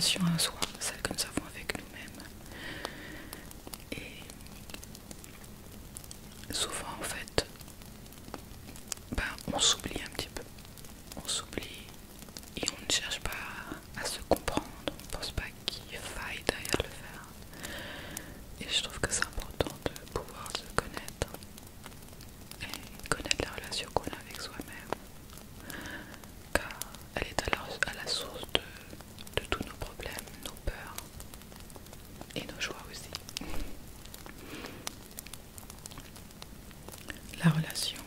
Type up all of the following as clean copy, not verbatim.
relation à soi, celle que nous avons avec nous-mêmes. Et souvent en fait, on s'oublie un petit peu. On s'oublie et on ne cherche pas à se comprendre. On ne pense pas qu'il faille d'ailleurs le faire. Et je trouve que c'est important de pouvoir se connaître et connaître la relation qu'on a avec soi-même, car elle est à la source de tous nos problèmes, nos peurs et nos joies aussi. La relation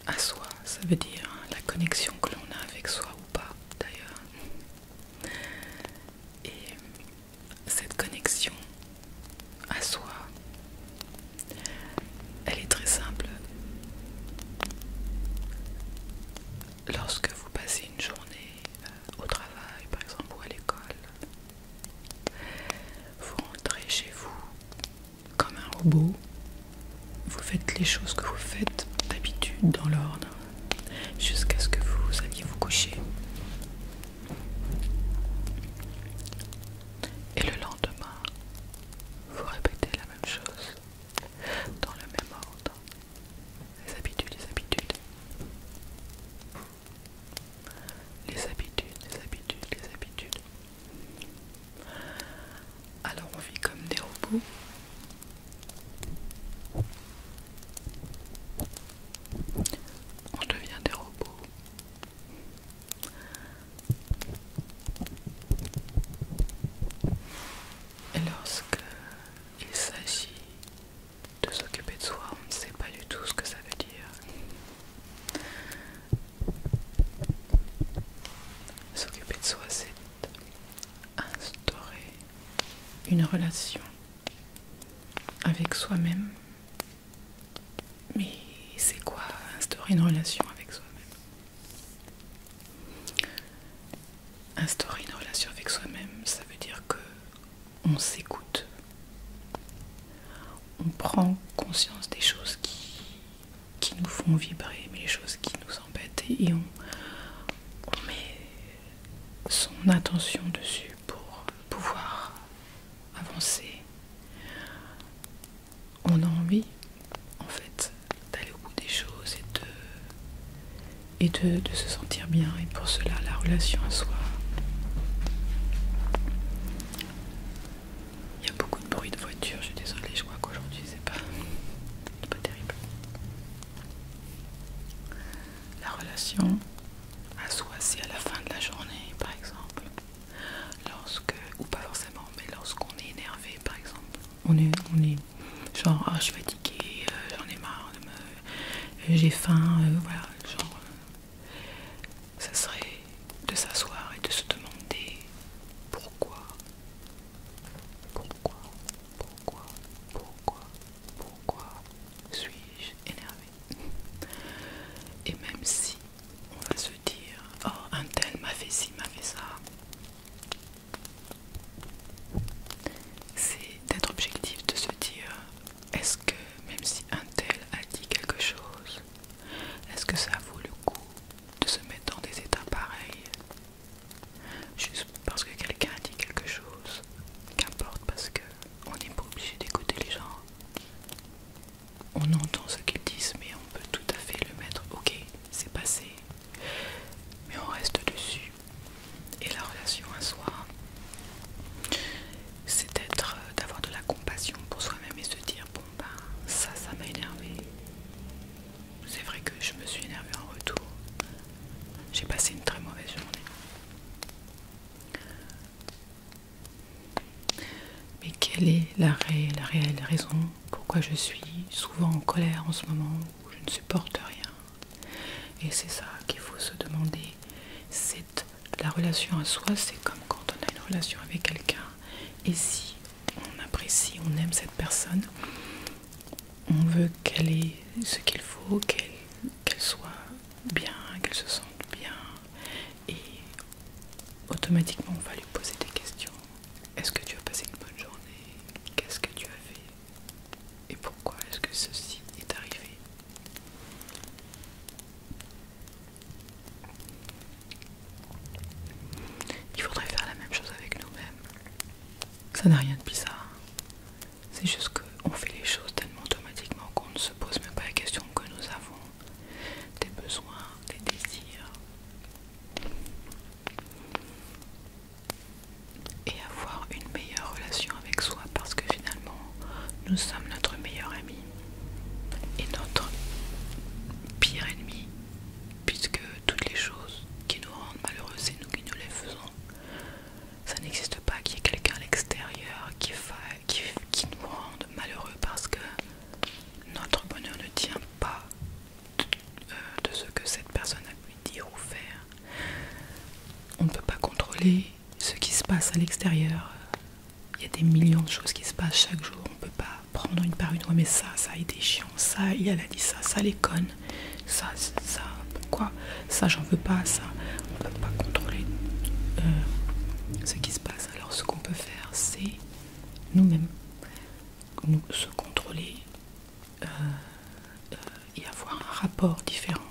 à soi, ça veut dire la connexion que l'on a avec soi ou pas d'ailleurs. Et cette connexion à soi, elle est très simple. Lorsque vous passez une journée au travail par exemple ou à l'école, vous rentrez chez vous comme un robot, vous faites les choses que vous faites d'habitude dans l'ordre jusqu'à ce que vous alliez vous coucher. Et le lendemain, vous répétez la même chose dans le même ordre. Les habitudes, les habitudes. Les habitudes, les habitudes, les habitudes. Alors on vit comme des robots. On devient des robots. Et lorsque il s'agit de s'occuper de soi, on ne sait pas du tout ce que ça veut dire. S'occuper de soi, c'est instaurer une relation avec soi-même. Mais c'est quoi instaurer une relation avec soi-même? Instaurer une relation avec soi-même, ça veut dire que on s'écoute. On prend conscience des choses qui nous font vibrer, mais les choses qui nous embêtent, et on met son attention dessus pour pouvoir avancer. On a envie, en fait, d'aller au bout des choses et de se sentir bien. Et pour cela, la relation à soi. Il y a beaucoup de bruit de voiture, je suis désolée, je crois qu'aujourd'hui c'est pas terrible. La relation à soi, c'est à la fin de la journée, par exemple. Ou pas forcément, mais lorsqu'on est énervé, par exemple. On est genre, ah, je suis fatiguée, j'en ai marre, j'ai faim, voilà, genre. Ça serait de s'asseoir et de se demander pourquoi, pourquoi, pourquoi, pourquoi, pourquoi suis-je énervée? Et même si on va se dire, oh, un tel m'a fait ci, m'a fait ça, c'est d'être objectif, de se dire, est-ce que même si un tel a dit quelque chose, est-ce que ça vaut le coup de se mettre dans des états pareils juste parce que quelqu'un a dit quelque chose? Qu'importe, parce que on n'est pas obligé d'écouter les gens. On entend ce qu'ils disent, mais on peut tout à fait le mettre, ok, c'est passé, mais on reste dessus. Et la relation à soi, c'est d'avoir de la compassion pour soi-même et se dire, bon ben, ça m'a énervé. C'est vrai que je me suis énervée en retour. J'ai passé une très mauvaise journée. Mais quelle est la réelle raison pourquoi je suis souvent en colère en ce moment, où je ne supporte rien? Et c'est ça qu'il faut se demander. C'est la relation à soi, c'est comme quand on a une relation avec quelqu'un. Et si on apprécie, on aime cette personne, on veut qu'elle ait ce qu'il faut, qu'elle soit bien, qu'elle se sente bien. Et automatiquement, on va lui poser des questions. Est-ce que tu as passé une bonne journée? Qu'est-ce que tu as fait? Et pourquoi est-ce que ceci est arrivé? Il faudrait faire la même chose avec nous-mêmes. C'est juste qu'on fait les choses tellement automatiquement qu'on ne se pose même pas la question que nous avons des besoins, des désirs. Et avoir une meilleure relation avec soi, parce que finalement, nous sommes notre meilleur ami et notre pire ennemi, puisque toutes les choses qui nous rendent malheureux, c'est nous qui nous les faisons. Ça n'existe pas qu'il y ait quelqu'un à l'extérieur qui nous rende malheureux, parce que notre bonheur ne tient pas de ce que cette personne a pu dire ou faire. On ne peut pas contrôler ce qui se passe à l'extérieur. Il y a des millions de choses qui se passent chaque jour. On ne peut pas prendre une par une. Ouais, mais ça a été chiant. Ça, elle a dit ça, ça les conne. Ça, pourquoi? Ça, j'en veux pas, ça. On ne peut pas contrôler ce qui se passe. Alors, ce qu'on peut faire, c'est nous-mêmes se contrôler et avoir un rapport différent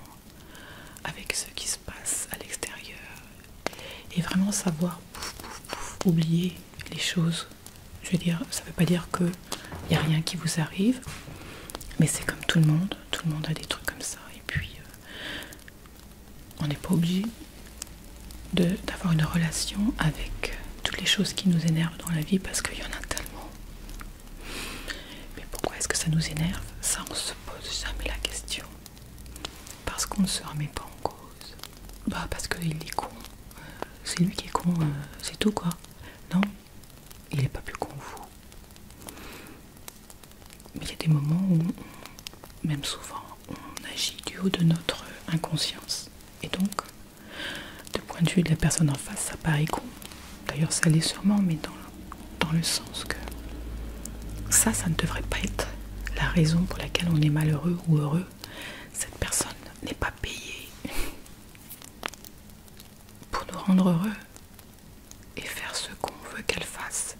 avec ce qui se passe à l'extérieur. Et vraiment savoir oublier les choses. Je veux dire, ça ne veut pas dire qu'il n'y a rien qui vous arrive, mais c'est comme tout le monde a des trucs comme ça. Et puis, on n'est pas obligé d'avoir une relation avec toutes les choses qui nous énervent dans la vie, parce qu'il y en a tellement. Mais pourquoi est-ce que ça nous énerve? Ça, on se pose jamais la question. Parce qu'on ne se remet pas en cause. Bah, parce qu'il est con. C'est lui qui est con, c'est tout quoi. Non, il n'est pas plus con que vous. Mais il y a des moments où, même souvent, on agit du haut de notre inconscience. Et donc, du point de vue de la personne en face, ça paraît con. D'ailleurs, ça l'est sûrement, mais dans le sens que ça ne devrait pas être la raison pour laquelle on est malheureux ou heureux. Cette personne n'est pas payée pour nous rendre heureux et faire ce qu'on veut qu'elle fasse.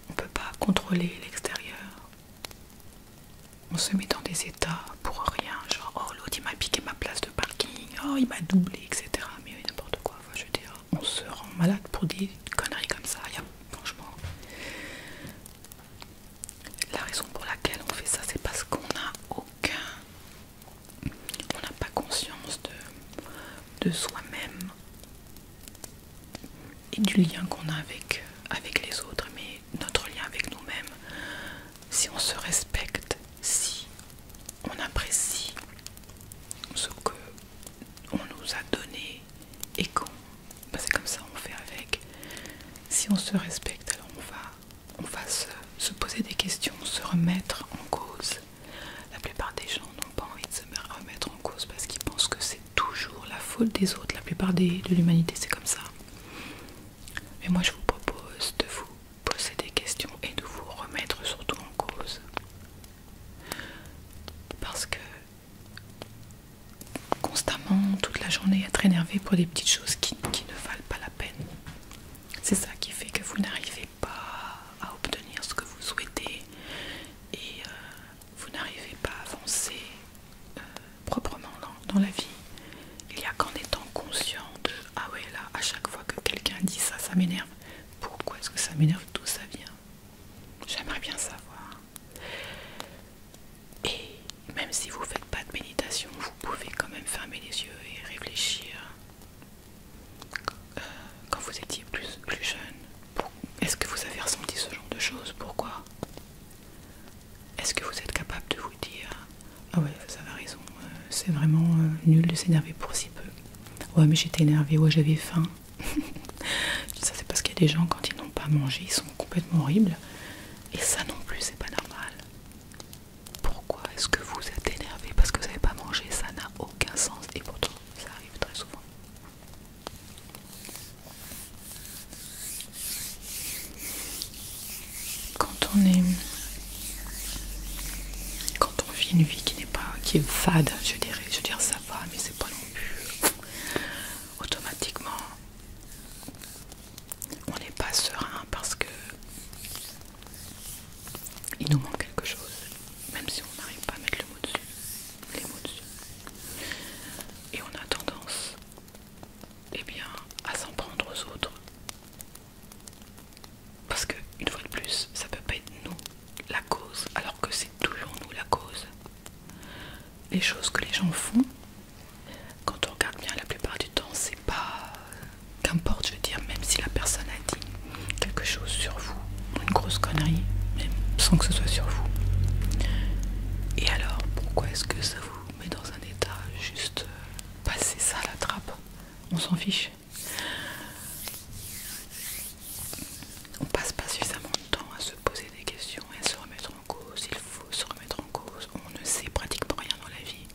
On ne peut pas contrôler l'extérieur. On se met dans des états pour rien, genre oh l'autre il m'a piqué ma place de parking, oh il m'a doublé, etc. Mais n'importe quoi, enfin, je veux dire, on se rend malade pour des conneries comme ça. Franchement, la raison pour laquelle on fait ça, c'est parce qu'on n'a pas conscience de soi-même et du lien qu'on a avec les autres, mais notre lien avec nous-mêmes, si on se respecte, si on apprécie ce que on nous a donné et c'est comme ça on fait avec. Si on se respecte, alors on va se poser des questions, se remettre en cause. La plupart des gens n'ont pas envie de se remettre en cause parce qu'ils pensent que c'est toujours la faute des autres. La plupart de l'humanité, c'est comme ça. Mais moi, je vous propose de vous poser des questions et de vous remettre surtout en cause. Parce que constamment, toute la journée, être énervé pour des petites choses qui ne valent pas la peine, c'est ça qui fait que vous n'arrivez pas à obtenir ce que vous souhaitez et vous n'arrivez pas à avancer proprement dans la vie. Il n'y a qu'en étant conscient de ah ouais là, à chaque fois que quelqu'un dit ça, ça m'énerve. Pourquoi est-ce que ça m'énerve? D'où ça vient? J'aimerais bien savoir. Et même si vous ne faites pas de méditation, vous pouvez quand même fermer les yeux et réfléchir. Quand vous étiez plus jeune, est-ce que vous avez ressenti ce genre de choses? Pourquoi? Est-ce que vous êtes capable de vous dire ah ouais, ça a raison, c'est vraiment nul de s'énerver pour si peu. Ouais, mais j'étais énervée, ouais, j'avais faim. Ça, c'est parce qu'il y a des gens, quand ils n'ont pas mangé, ils sont complètement horribles. Et ça non plus, c'est pas normal. Pourquoi est-ce que vous êtes énervé parce que vous n'avez pas mangé? Ça n'a aucun sens. Et pourtant, ça arrive très souvent. Quand on vit une vie qui est fade, je dirais, ça va, mais c'est pas non plus automatiquement. On n'est pas serein parce que il nous manque quelque chose, même si on n'arrive pas à mettre les mots dessus. Et on a tendance, eh bien, à s'en prendre aux autres. Parce choses que les gens font, quand on regarde bien, la plupart du temps, c'est pas... Qu'importe, je veux dire, même si la personne a dit quelque chose sur vous, une grosse connerie, même sans que ce soit sur vous. Et alors, pourquoi est-ce que ça vous met dans un état juste passer ça à la trappe? On s'en fiche. On passe pas suffisamment de temps à se poser des questions et à se remettre en cause. Il faut se remettre en cause. On ne sait pratiquement rien dans la vie.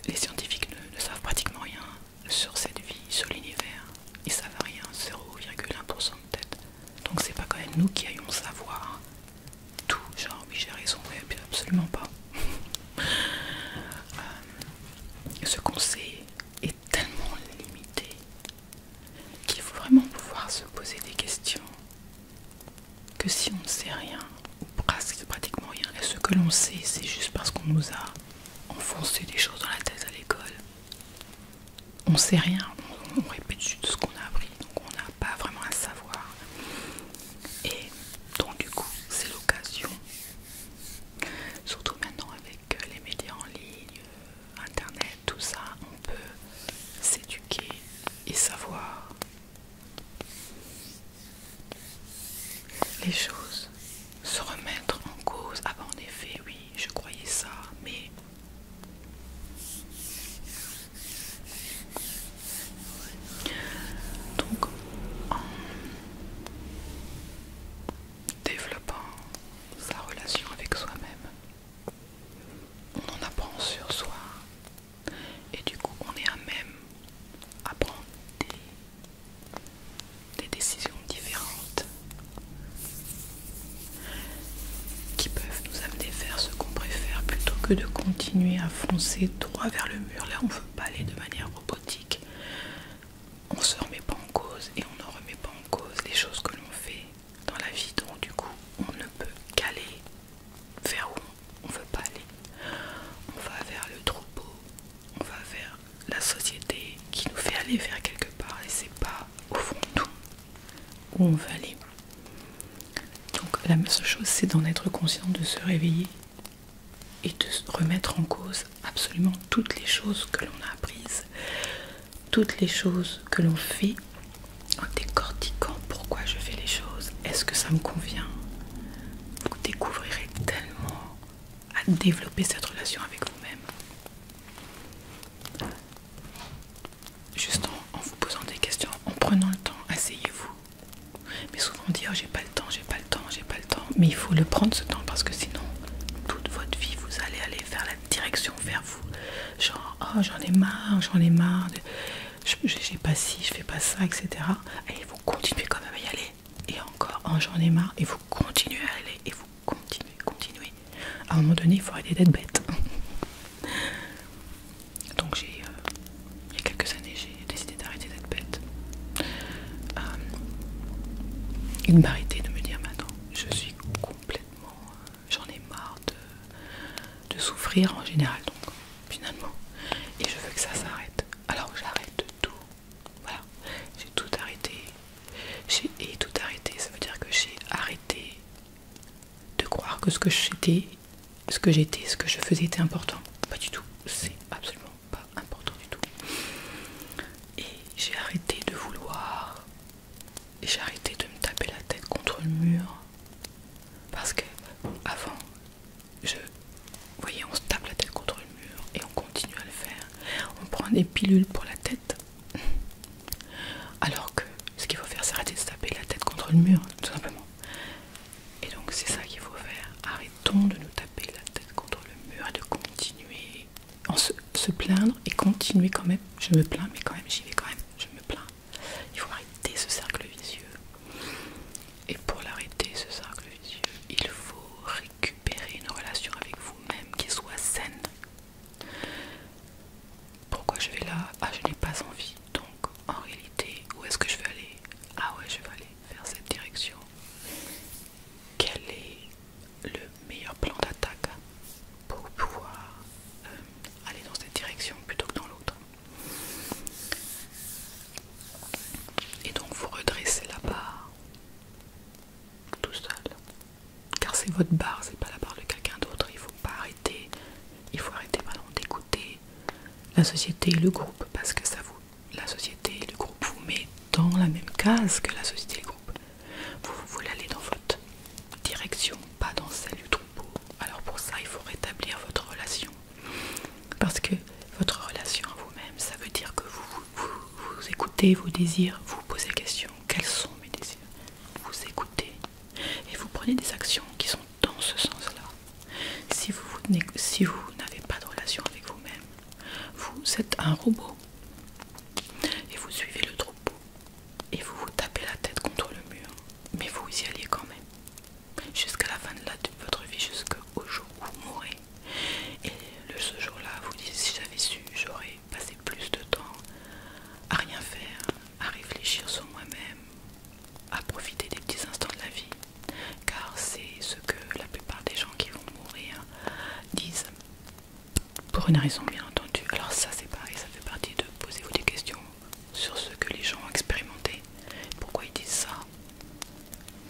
Les scientifiques ne savent pratiquement rien sur cette vie, sur l'univers. Ils savent rien, 0,1% de tête. Donc c'est pas quand même nous qui ayons savoir tout, genre oui j'ai raison, mais absolument pas. Ce qu'on sait est tellement limité qu'il faut vraiment pouvoir se poser des questions, que si on ne sait rien, ou presque pratiquement rien, et ce que l'on sait c'est juste parce qu'on nous a enfoncé des choses dans la tête à l'école. On sait rien, on répète juste ce qu'on a appris, donc on n'a pas vraiment à savoir. Et donc du coup c'est l'occasion, surtout maintenant avec les médias en ligne, internet, tout ça, on peut s'éduquer et savoir les choses, se remettre en cause. Ah bah en effet oui, je croyais ça, mais donc en développant sa relation avec soi-même, on en apprend sur soi et du coup on est à même à prendre des décisions différentes qui peuvent nous amener vers ce qu'on préfère plutôt que de continuer à foncer droit vers le mur. Là on ne veut pas aller de manière robotique, on se remet pas en cause et on ne remet pas en cause les choses que l'on fait dans la vie, donc du coup on ne peut qu'aller vers où on ne veut pas aller. On va vers le troupeau, on va vers la société qui nous fait aller vers quelque part et c'est pas au fond de nous où on veut aller. Donc la seule chose c'est d'en être conscient, de se réveiller et de se remettre en cause absolument toutes les choses que l'on a apprises, toutes les choses que l'on fait, en décortiquant pourquoi je fais les choses, est-ce que ça me convient. Vous découvrirez tellement à développer cette relation avec vous-même. Juste en vous posant des questions, en prenant le temps, asseyez-vous. Mais souvent on dit oh, j'ai pas le temps, j'ai pas le temps, j'ai pas le temps. Mais il faut le prendre ce temps parce que sinon, toute votre vie, vous allez aller vers la direction vers vous. Genre, oh j'en ai marre, j'ai pas ci, je fais pas ça, etc. Et vous continuez quand même à y aller. Et encore, oh j'en ai marre, et vous continuez à aller, et vous continuez. À un moment donné, il faut arrêter d'être bête. Donc il y a quelques années, j'ai décidé d'arrêter d'être bête. Et de m'arrêter, de me dire maintenant, je suis complètement, j'en ai marre de souffrir en général, donc finalement, et je veux que ça s'arrête. Alors j'arrête tout, voilà, j'ai tout arrêté. Et tout arrêté, ça veut dire que j'ai arrêté de croire que ce que j'étais, ce que je faisais était important. Pas du tout, c'est absolument pas important du tout. Et j'ai arrêté de vouloir, et j'ai arrêté de me taper la tête contre le mur. Parce que avant, vous voyez, on se tape la tête contre le mur et on continue à le faire. On prend des pilules pour la tête. Alors que ce qu'il faut faire, c'est arrêter de se taper la tête contre le mur, tout simplement. Et donc c'est ça qu'il faut faire. Arrêtons de nous taper la tête contre le mur et de continuer. Se plaindre et continuer quand même. Je me plains, mais quand même, j'y vais quand même. Je me plains. Il faut arrêter ce cercle vicieux. Et pour l'arrêter, ce cercle vicieux, il faut récupérer une relation avec vous-même qui soit saine. Pourquoi je vais là? Ah, je n'ai pas envie. Donc, en réalité, où est-ce que je veux aller? Ah ouais, je veux aller vers cette direction. Quel est le meilleur plan d'attaque pour pouvoir aller dans cette direction plutôt que dans l'autre? Et donc, vous redressez la barre tout seul. Car c'est votre barre, c'est pas la barre de quelqu'un d'autre. Il ne faut pas arrêter la société et le groupe, parce que la société et le groupe vous met dans la même case que la société et le groupe. Vous voulez aller dans votre direction, pas dans celle du troupeau. Alors pour ça, il faut rétablir votre relation. Parce que votre relation à vous-même, ça veut dire que vous écoutez vos désirs, vous vous posez la question, quels sont mes désirs? Vous écoutez et vous prenez des actions qui sont dans ce sens-là. Si vous n'avez pas de relation avec vous-même, vous êtes un robot et vous suivez le troupeau et vous vous tapez la tête contre le mur, mais vous y alliez quand même jusqu'à la fin de votre vie, jusqu'au jour où vous mourrez. Et ce jour-là, vous dites, si j'avais su, j'aurais passé plus de temps à rien faire, à réfléchir sur moi-même, à profiter des petits instants de la vie, car c'est ce que la plupart des gens qui vont mourir disent, pour une raison bien entendu. Alors ça c'est pareil, ça fait partie de posez-vous des questions sur ce que les gens ont expérimenté, pourquoi ils disent ça,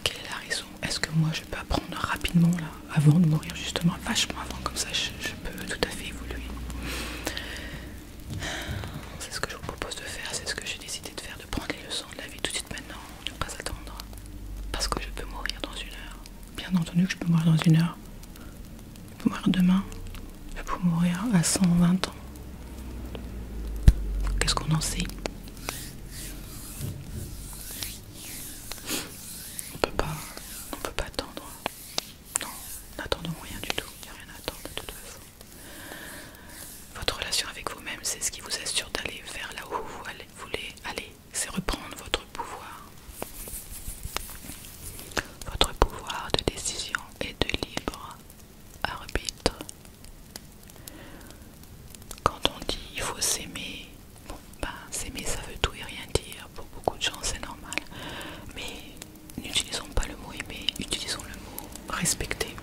quelle est la raison, est-ce que moi je peux apprendre rapidement là, avant de mourir justement, vachement avant, comme ça je peux tout à fait évoluer. C'est ce que je vous propose de faire, c'est ce que j'ai décidé de faire, de prendre les leçons de la vie tout de suite maintenant, ne pas attendre, parce que je peux mourir dans 1 heure. Bien entendu que je peux mourir dans 1 heure, je peux mourir demain, je peux mourir à 120 ans. Qu'est-ce qu'on en sait? On peut pas attendre. Non, n'attendons rien du tout, il n'y a rien à attendre de toute façon. Votre relation avec vous-même, c'est ce qui vous assure d'aller vers là où vous voulez aller. C'est reprendre votre pouvoir. Votre pouvoir de décision et de libre arbitre. Quand on dit il faut s'aimer, bon, s'aimer ça veut tout et rien dire. Pour beaucoup de gens c'est normal. Mais n'utilisons pas le mot aimer, utilisons le mot respecter.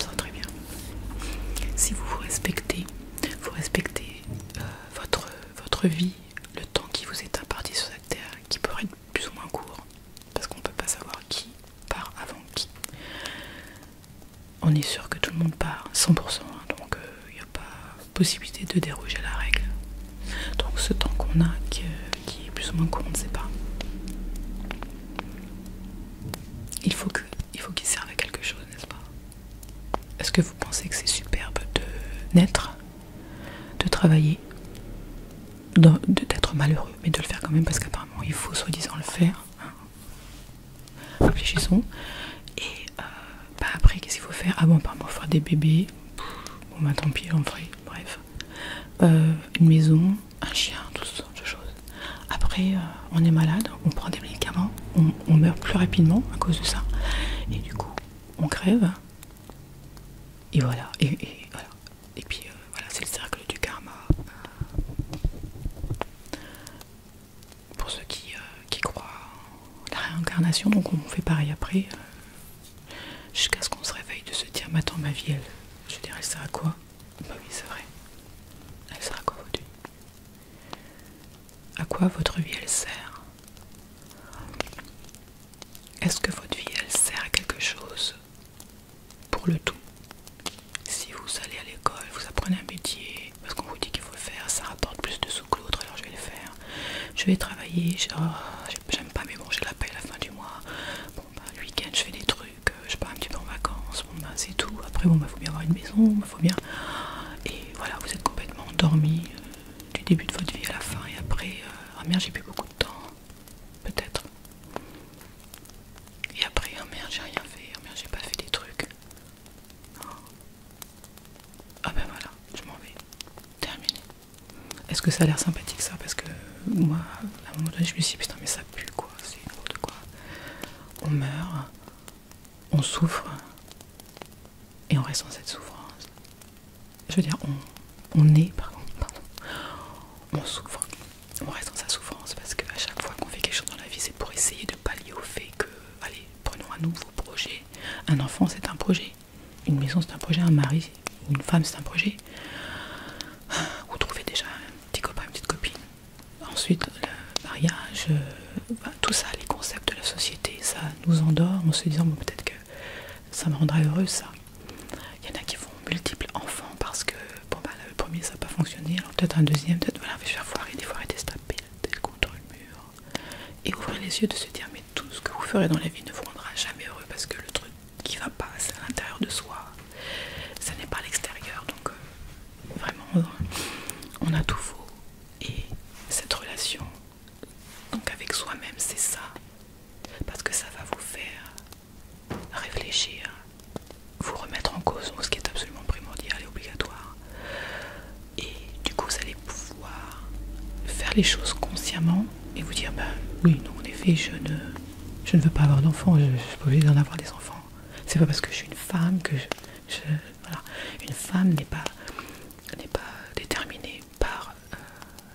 Ça va très bien. Si vous vous respectez votre vie, le temps qui vous est imparti sur cette terre, qui peut être plus ou moins court, parce qu'on ne peut pas savoir qui part avant qui. On est sûr que tout le monde part 100%, hein, donc il n'y a pas possibilité de déroger à la règle. Donc ce temps qu'on a, qui est plus ou moins court, on ne sait pas. Il faut qu'il serve à quelque chose, n'est-ce pas? Est-ce que vous pensez que c'est superbe de naître, de travailler, d'être malheureux, mais de le faire quand même parce qu'apparemment il faut soi-disant le faire, hein. Réfléchissons. Et après, qu'est-ce qu'il faut faire? Ah bon, apparemment faire des bébés, bon bah tant pis, j'en ferai, bref. Une maison, un chien, toutes sortes de choses. Après, on est malade, on prend des médicaments, on meurt plus rapidement à cause de ça. Et du coup, on crève. Et voilà. Et voilà. Et puis voilà, c'est le cercle du karma. Pour ceux qui croient à la réincarnation, donc on fait pareil après, jusqu'à ce qu'on se réveille de se dire, mais attends, ma vie, elle sert à quoi? Bah oui, c'est vrai. Elle sert à quoi votre vie? À quoi votre vie, elle sert? Est-ce que votre vie, elle sert à quelque chose pour le tout? Si vous allez à l'école, vous apprenez un métier, parce qu'on vous dit qu'il faut le faire, ça rapporte plus de sous que l'autre, alors je vais le faire. Je vais travailler, j'aime pas, mais bon, j'ai la paye à la fin du mois. Bon, bah, le week-end, je fais des trucs, je pars un petit peu en vacances, bon, bah, c'est tout. Après, bon, bah, faut bien avoir une maison, faut bien. Et voilà, vous êtes complètement endormi du début de votre vie à la fin, et après, ah merde, j'ai plus beaucoup de temps, peut-être. Et après, oh merde, j'ai rien fait, oh merde, j'ai pas fait des trucs. Ah ben voilà, je m'en vais. Terminé. Est-ce que ça a l'air sympathique ça? Parce que moi, à un moment donné, je me suis dit, putain, mais ça pue quoi, c'est n'importe quoi. On meurt, on souffre, et on reste dans cette souffrance. Je veux dire, on souffre, on reste dans sa souffrance, parce qu'à chaque fois qu'on fait quelque chose dans la vie, c'est pour essayer de pallier au fait que, allez, prenons un nouveau projet. Un enfant, c'est un projet. Une maison, c'est un projet. Un mari ou une femme, c'est un projet. Vous trouvez déjà un petit copain, une petite copine. Ensuite, le mariage, tout ça, les concepts de la société, ça nous endort en se disant, bon, peut-être que ça me rendra heureuse, ça. Il y en a qui font multiples enfants parce que, bon, bah, le premier, ça n'a pas fonctionné, alors peut-être un deuxième, peut-être voilà, il faut arrêter de se taper la tête contre le mur et ouvrir les yeux, de se dire mais tout ce que vous ferez dans la vie ne vous rendra jamais heureux, parce que le truc qui va pas, c'est à l'intérieur de soi, ça n'est pas à l'extérieur. Donc vraiment, on a tout faux, et cette relation donc avec soi-même, c'est ça, parce que ça va vous faire réfléchir, vous remettre en cause, ce qui est absolument primordial et obligatoire. Et du coup, vous allez pouvoir faire les choses consciemment et vous dire, bah oui, non, en effet, je ne veux pas avoir d'enfants, je ne suis pas obligée d'en avoir des enfants. C'est pas parce que je suis une femme que voilà. Une femme n'est pas déterminée par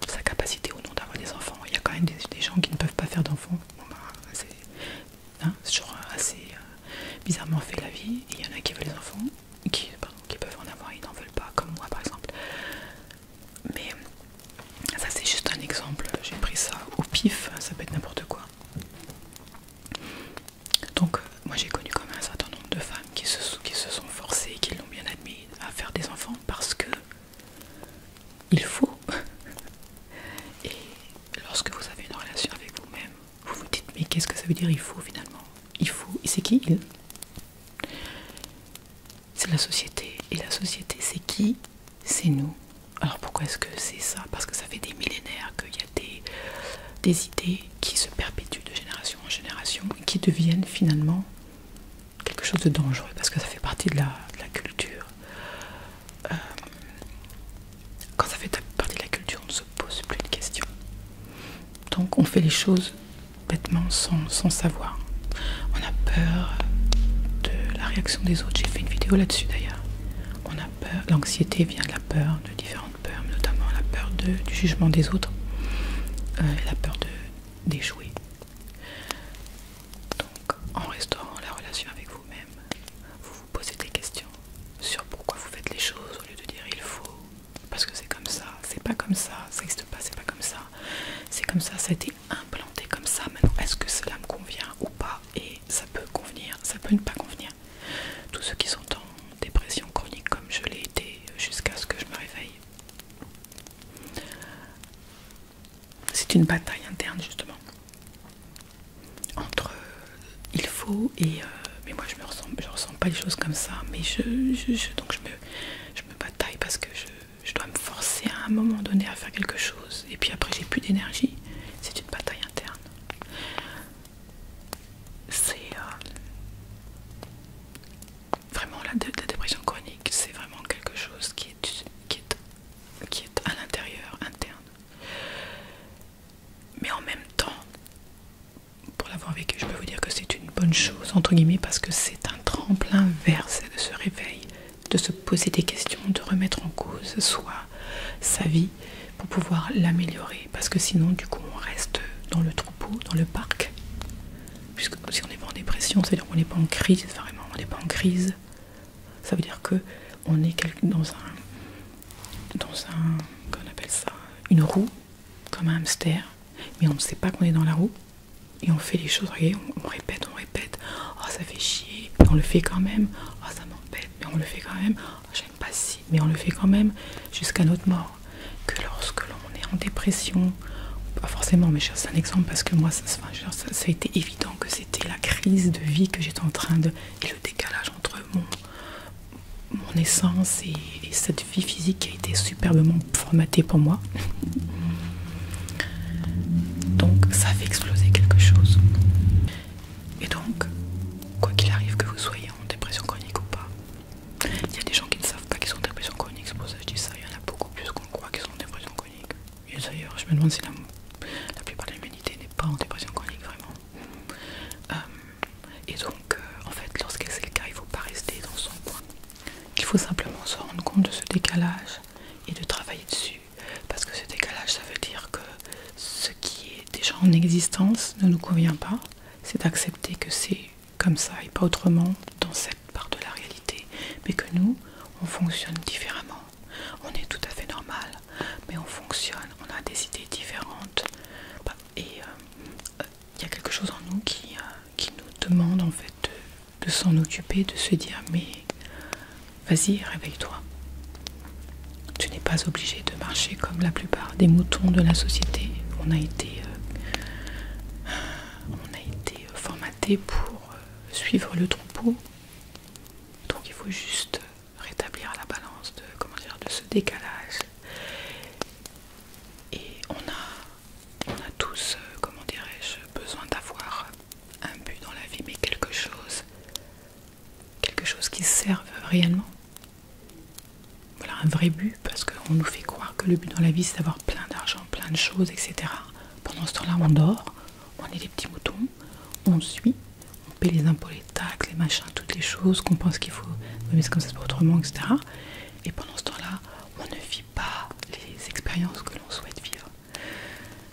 sa capacité ou non d'avoir des enfants. Il y a quand même des gens qui ne peuvent pas faire d'enfants. Bon, bah, c'est toujours assez bizarrement fait la vie. Et il y en a qui veulent des enfants, qui peuvent en avoir, ils n'en veulent pas, comme moi par exemple. Mais ça, c'est juste un exemple, j'ai pris ça au pif, ça peut être n'importe quoi. Donc moi j'ai connu quand même un certain nombre de femmes qui se sont forcées, qui l'ont bien admis, à faire des enfants parce que il faut. Et lorsque vous avez une relation avec vous-même, vous vous dites mais qu'est-ce que ça veut dire il faut finalement? Il faut, et c'est qui il? C'est la société, et la société c'est qui? C'est nous. Alors pourquoi est-ce que c'est ça? Parce que ça fait des millénaires qu'il y a des idées qui se perpétuent de génération en génération et qui deviennent finalement quelque chose de dangereux, parce que ça fait partie de la culture. Quand ça fait partie de la culture, on ne se pose plus de questions. Donc on fait les choses bêtement sans savoir. On a peur de la réaction des autres. J'ai fait une vidéo là-dessus d'ailleurs. On a peur, l'anxiété vient de la peur, de différentes peurs, notamment la peur du jugement des autres, la peur d'échouer. Donc en restaurant la relation avec vous-même, vous vous posez des questions sur pourquoi vous faites les choses, au lieu de dire il faut, parce que c'est comme ça, c'est pas comme ça, ça n'existe pas, c'est pas comme ça, c'est comme ça a été implanté comme ça. Maintenant, est-ce que cela me convient ou pas? Et ça peut convenir, ça peut ne pas convenir. Tous ceux qui sont en dépression chronique comme je l'ai été jusqu'à ce que je me réveille, c'est une bataille interne justement entre il faut et mais moi je ressens pas les choses comme ça, mais donc je me bataille parce que je dois me forcer à un moment donné à faire quelque chose, et puis après j'ai plus d'énergie. C'est une bataille interne. C'est vraiment la dépression chronique, c'est vraiment quelque chose qui est à l'intérieur, interne. Mais en même temps, pour l'avoir vécu, je peux vous dire que c'est une bonne chose, entre guillemets, parce que c'est un tremplin vers ce réveil, de se poser des questions, de remettre en cause sa vie, pour pouvoir l'améliorer. Parce que sinon, du coup, on reste dans le troupeau, dans le parc. Puisque si on n'est pas en dépression, c'est-à-dire qu'on n'est pas en crise, vraiment, on n'est pas en crise. Ça veut dire que on est dans un, qu'on appelle ça, une roue, comme un hamster, mais on ne sait pas qu'on est dans la roue, et on fait les choses, regardez, on répète, oh ça fait chier, mais on le fait quand même, oh ça m'embête, mais on le fait quand même, oh j'aime pas si, mais on le fait quand même, jusqu'à notre mort. Que lorsque l'on est en dépression, pas forcément, mais c'est un exemple parce que moi ça a été évident que c'était la crise de vie que j'étais en train de, et le décalage entre mon essence et cette vie physique qui a été superbement formatée pour moi. Donc ça fait exploser quelque chose. Et donc, quoi qu'il arrive, que vous soyez en dépression chronique ou pas, il y a des gens qui ne savent pas qu'ils sont en dépression chronique, c'est pour ça que je dis ça. Il y en a beaucoup plus qu'on croit qu'ils sont en dépression chronique. Et d'ailleurs, je me demande si la plupart de l'humanité n'est pas en dépression chronique vraiment. Et donc, en fait, lorsque c'est le cas, il ne faut pas rester dans son coin. Il faut simplement se rendre compte de ce décalage et de travailler dessus. Parce que ce décalage, ça veut dire que ce qui est déjà en existence ne nous convient pas. C'est d'accepter que c'est comme ça et pas autrement dans cette part de la réalité. Mais que nous, on fonctionne différemment. On est tout à fait normal, mais on fonctionne, on a des idées différentes. Et il y a quelque chose en nous qui nous demande en fait de s'en occuper, de se dire mais vas-y, réveille-toi. Tu n'es pas obligé de marcher comme la plupart des moutons de la société. On a été formaté pour suivre le troupeau. Donc il faut juste rétablir la balance de ce décalage. Et on a tous, besoin d'avoir un but dans la vie, mais quelque chose qui serve réellement. Voilà, un vrai but, parce qu'on nous fait croire que le but dans la vie c'est d'avoir plein d'argent, plein de choses, etc. Pendant ce temps-là, on dort, on est des petits moutons, on suit, on paie les impôts, les taxes, les machins, toutes les choses qu'on pense qu'il faut, mais c'est comme ça, c'est pas autrement, etc. Et pendant ce temps-là, on ne vit pas les expériences que l'on souhaite vivre.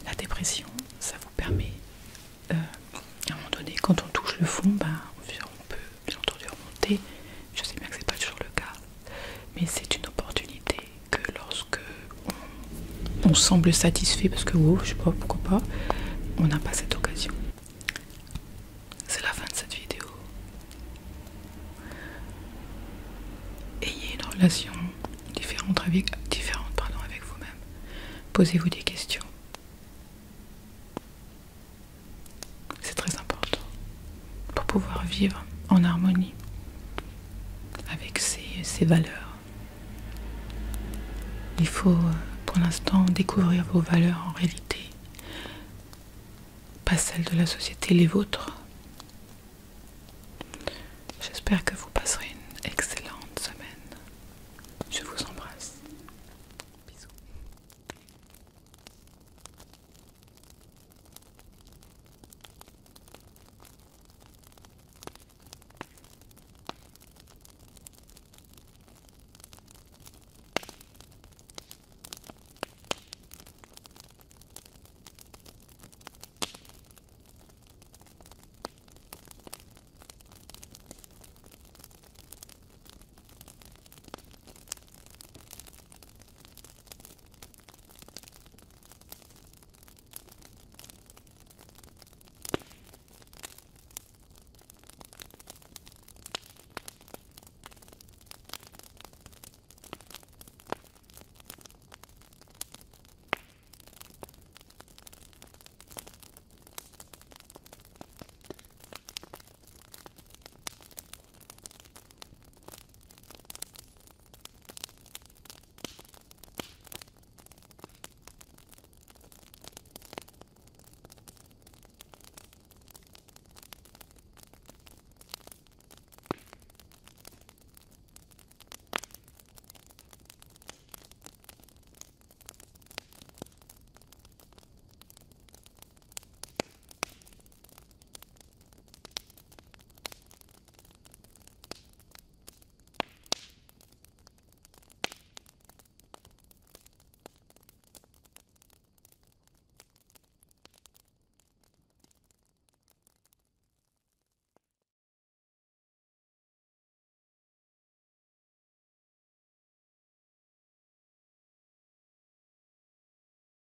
La dépression, ça vous permet, à un moment donné, quand on touche le fond, on peut bien entendu remonter. Je sais bien que c'est pas toujours le cas, mais c'est une opportunité que lorsque on semble satisfait, parce que je sais pas pourquoi pas, on n'a pas cette occasion. C'est la fin de cette vidéo. Ayez une relation différente avec vous-même. Posez-vous des questions. C'est très important pour pouvoir vivre en harmonie avec ses valeurs. Il faut pour l'instant découvrir vos valeurs en réalité, pas celles de la société, les vôtres. J'espère que